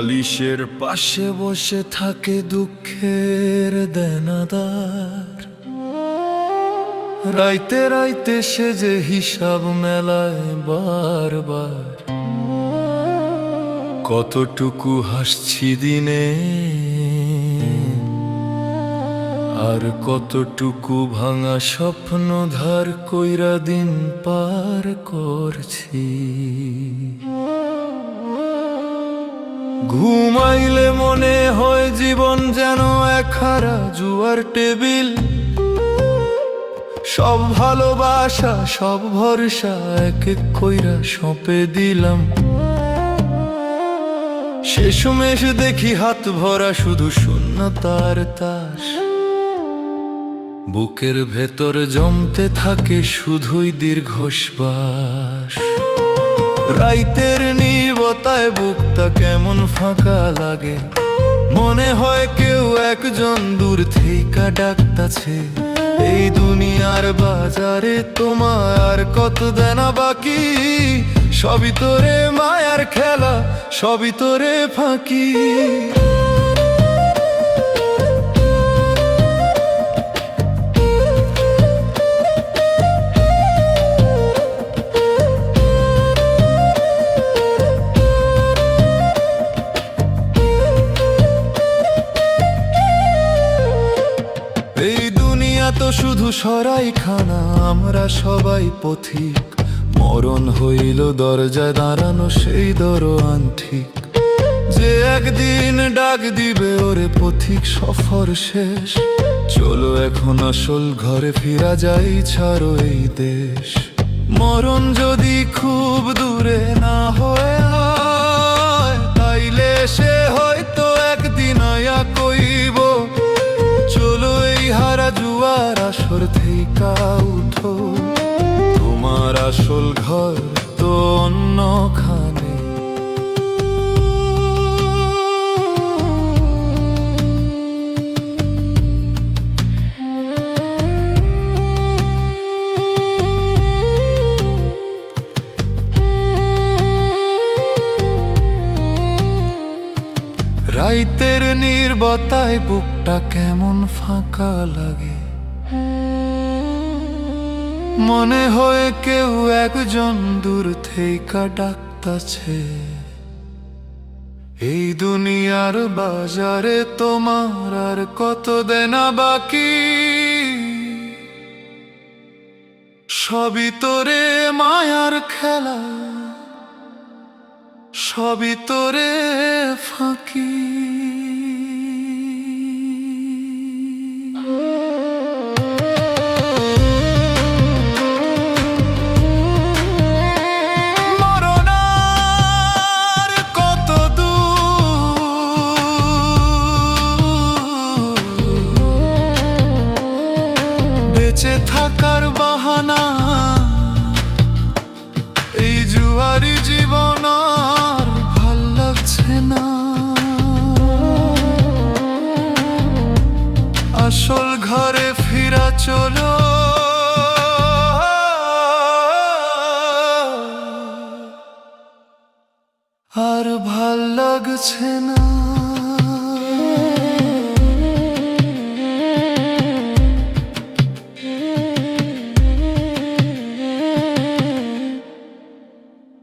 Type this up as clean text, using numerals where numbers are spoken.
বালিশের পাশে বসে থাকে দুঃখের দেনাদার। রাইতে রাইতে সে যে হিসাব মেলায় বারবার, কতটুকু হাসছি দিনে আর কতটুকু ভাঙা স্বপ্ন ধার কইরা দিন পার করছি। ঘুমাইলে মনে হয় জীবন যেন একহারা জুয়ার টেবিল। সব ভালোবাসা সব ভরসা এক এক কইরা সঁপে দিলাম। শেষমেশ দেখি হাত ভরা শুধু শূন্যতার তাস। বুকের ভেতর জমতে থাকে শুধুই দীর্ঘশ্বাস। রাইতের নীরবতায় বুকটা কেমন ফাঁকা লাগে। মনে হয় কেউ একজন দূর থেকে ডাকতাছে, এই দুনিয়ার বাজারে তোমার আর কত দেনা বাকি। সবই তোরে মায়ার খেলা, সবই তোরে ফাঁকি। এই দুনিয়া তো শুধু সরাইখানা, আমরা সবাই পথিক। মরণ হইল দরজায় দাঁড়ানো সেই দরোয়ান ঠিক, যে একদিন ডাক দিবে ওরে পথিক সফর শেষ। চলো এখন আসল ঘরে ফিরা যাই, ছাড়ো এই দেশ। মরণ যদি খুব দূরে না হয়, তাইলে সে হয়তো একদিন আয়া কইব, চলো এই হারা জুয়ার আসর থেইকা উঠো। তোমার আসল ঘর তো অন্যখানে। রাইতের নীরবতায় বুকটা কেমন ফাঁকা লাগে। মনে হয় কেউ একজন দূর থেকে ডাকতাছে, এই দুনিয়ার বাজারে তোমার আর কত দেনা বাকি। সবই তোরে মায়ার খেলা, সবই তোরে ফাঁকি। বেঁচে থাকার বাহানা এই জুয়ারি জীবন আর ভাল লাগছে না। আসল ঘরে ফিরা চলো, আর ভাল লাগছে না।